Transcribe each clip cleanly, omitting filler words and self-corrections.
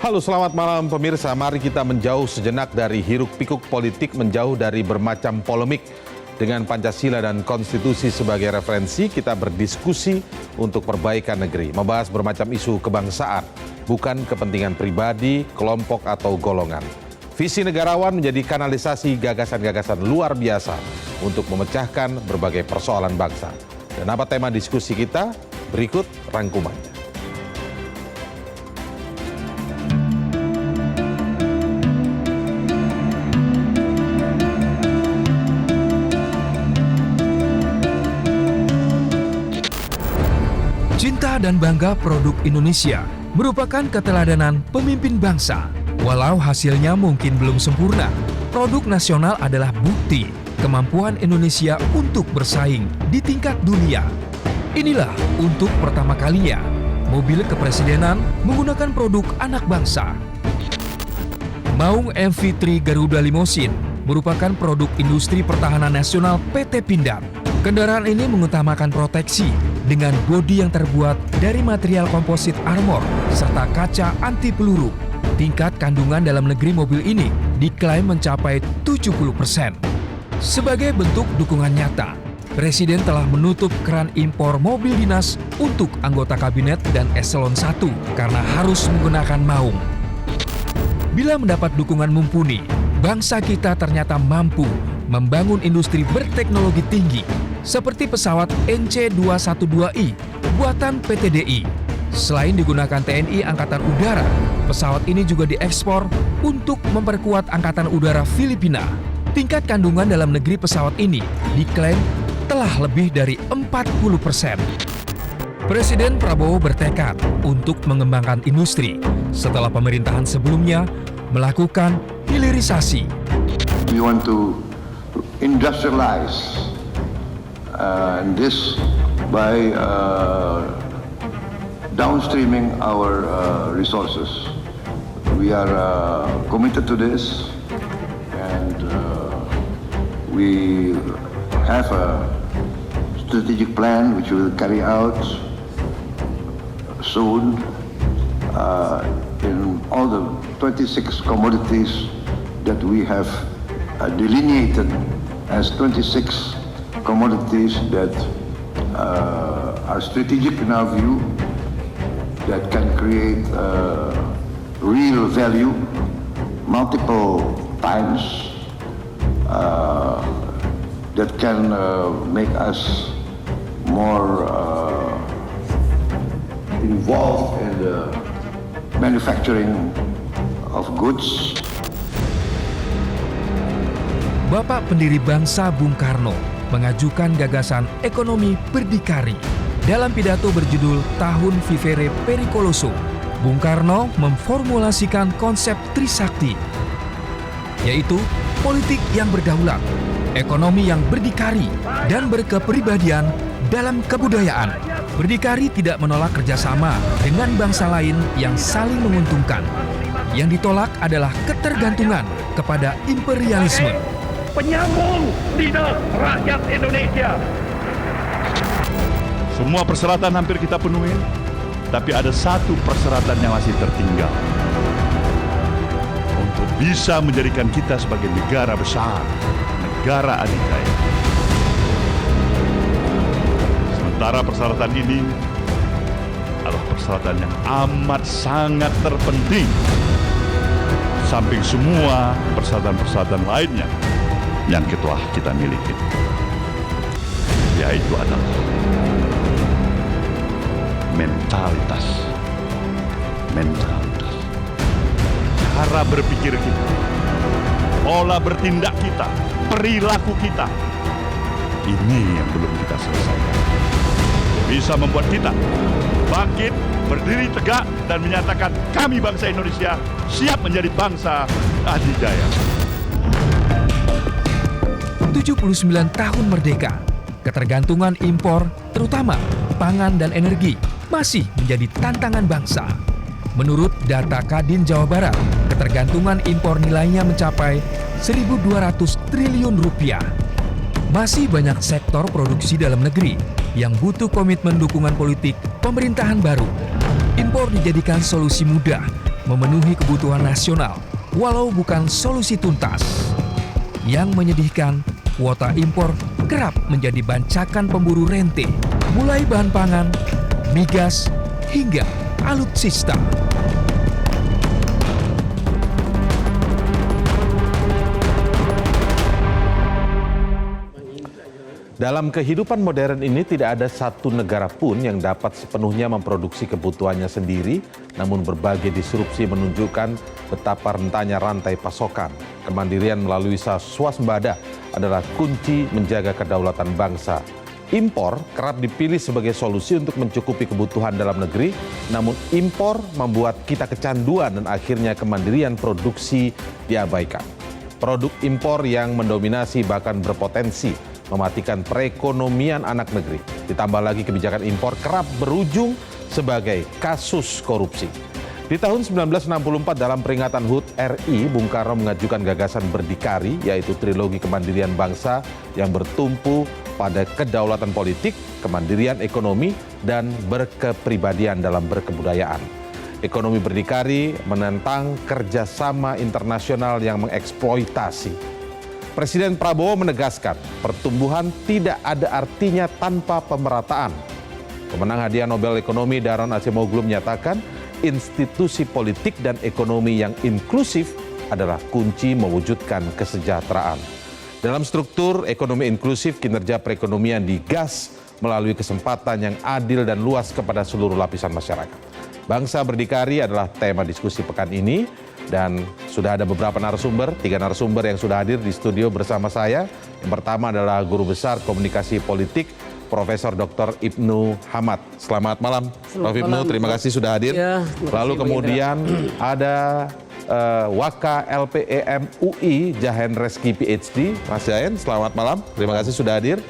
Halo, selamat malam pemirsa. Mari kita menjauh sejenak dari hiruk-pikuk politik, menjauh dari bermacam polemik. Dengan Pancasila dan konstitusi sebagai referensi, kita berdiskusi untuk perbaikan negeri, membahas bermacam isu kebangsaan, bukan kepentingan pribadi, kelompok atau golongan. Visi negarawan menjadi kanalisasi gagasan-gagasan luar biasa untuk memecahkan berbagai persoalan bangsa. Dan apa tema diskusi kita? Berikut rangkumannya. Cinta dan bangga produk Indonesia merupakan keteladanan pemimpin bangsa. Walau hasilnya mungkin belum sempurna, produk nasional adalah bukti kemampuan Indonesia untuk bersaing di tingkat dunia. Inilah untuk pertama kalinya, mobil kepresidenan menggunakan produk anak bangsa. Maung MV3 Garuda Limousine merupakan produk industri pertahanan nasional PT Pindad. Kendaraan ini mengutamakan proteksi dengan bodi yang terbuat dari material komposit armor serta kaca anti peluru. Tingkat kandungan dalam negeri mobil ini diklaim mencapai 70%. Sebagai bentuk dukungan nyata, Presiden telah menutup keran impor mobil dinas untuk anggota kabinet dan eselon 1 karena harus menggunakan Maung. Bila mendapat dukungan mumpuni, bangsa kita ternyata mampu membangun industri berteknologi tinggi seperti pesawat NC212I buatan PTDI. Selain digunakan TNI Angkatan Udara, pesawat ini juga diekspor untuk memperkuat Angkatan Udara Filipina. Tingkat kandungan dalam negeri pesawat ini diklaim telah lebih dari 40%. Presiden Prabowo bertekad untuk mengembangkan industri setelah pemerintahan sebelumnya melakukan hilirisasi. We want to industrialize this by downstreaming our resources. We are committed to this, and we have a strategic plan which we will carry out soon in all the 26 commodities that we have delineated as 26 commodities that are strategic in our view, that can create real value multiple times, that can make us more involved in the manufacturing of goods. Bapak pendiri bangsa Bung Karno mengajukan gagasan ekonomi berdikari. Dalam pidato berjudul Tahun Vivere Pericoloso, Bung Karno memformulasikan konsep Trisakti, yaitu politik yang berdaulat, ekonomi yang berdikari, dan berkepribadian dalam kebudayaan. Berdikari tidak menolak kerjasama dengan bangsa lain yang saling menguntungkan. Yang ditolak adalah ketergantungan kepada imperialisme. Penyambung lidah rakyat Indonesia. Semua persyaratan hampir kita penuhi, tapi ada satu persyaratan yang masih tertinggal. Untuk bisa menjadikan kita sebagai negara besar, negara adidaya. Sementara persyaratan ini adalah persyaratan yang amat sangat terpenting, samping semua persyaratan-persyaratan lainnya yang telah kita miliki, yaitu adalah mentalitas, cara berpikir kita, pola bertindak kita, perilaku kita. Ini yang belum kita selesaikan. Bisa membuat kita bangkit, berdiri tegak, dan menyatakan kami bangsa Indonesia siap menjadi bangsa adidaya. 79 tahun merdeka, ketergantungan impor, terutama pangan dan energi, masih menjadi tantangan bangsa. Menurut data Kadin Jawa Barat, ketergantungan impor nilainya mencapai 1.200 triliun rupiah. Masih banyak sektor produksi dalam negeri yang butuh komitmen dukungan politik pemerintahan baru. Impor dijadikan solusi mudah memenuhi kebutuhan nasional, walau bukan solusi tuntas. Yang menyedihkan, kuota impor kerap menjadi bancakan pemburu rente, mulai bahan pangan, migas, hingga alutsista. Dalam kehidupan modern ini tidak ada satu negara pun yang dapat sepenuhnya memproduksi kebutuhannya sendiri, namun berbagai disrupsi menunjukkan betapa rentannya rantai pasokan. Kemandirian melalui swasembada adalah kunci menjaga kedaulatan bangsa. Impor kerap dipilih sebagai solusi untuk mencukupi kebutuhan dalam negeri, namun impor membuat kita kecanduan dan akhirnya kemandirian produksi diabaikan. Produk impor yang mendominasi bahkan berpotensi mematikan perekonomian anak negeri. Ditambah lagi kebijakan impor kerap berujung sebagai kasus korupsi. Di tahun 1964 dalam peringatan HUT RI, Bung Karno mengajukan gagasan berdikari, yaitu trilogi kemandirian bangsa yang bertumpu pada kedaulatan politik, kemandirian ekonomi, dan berkepribadian dalam berkebudayaan. Ekonomi berdikari menentang kerjasama internasional yang mengeksploitasi. Presiden Prabowo menegaskan pertumbuhan tidak ada artinya tanpa pemerataan. Pemenang hadiah Nobel Ekonomi Daron Acemoglu menyatakan institusi politik dan ekonomi yang inklusif adalah kunci mewujudkan kesejahteraan. Dalam struktur ekonomi inklusif, kinerja perekonomian digas melalui kesempatan yang adil dan luas kepada seluruh lapisan masyarakat. Bangsa berdikari adalah tema diskusi pekan ini. Dan sudah ada beberapa narasumber, 3 narasumber yang sudah hadir di studio bersama saya. Yang pertama adalah Guru Besar Komunikasi Politik, Profesor Dr. Ibnu Hamad. Selamat malam, Prof. Ibnu, terima kasih sudah hadir. Ya, lalu kemudian ada Waka LPEM UI, Jahen Reski PhD, Mas Jahen, selamat malam, terima kasih sudah hadir.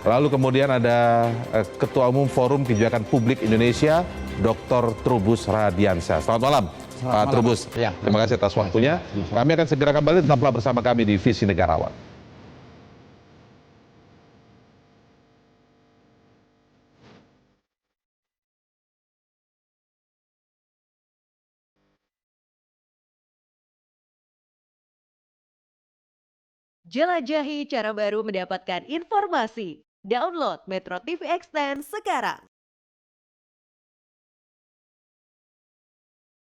Lalu kemudian ada Ketua Umum Forum Kebijakan Publik Indonesia, Dr. Trubus Radiansyah. Selamat malam. Pak Trubus, terima kasih atas waktunya. Kami akan segera kembali, tetaplah bersama kami di Visi Negarawan. Jelajahi cara baru mendapatkan informasi. Download Metro TV Extend sekarang.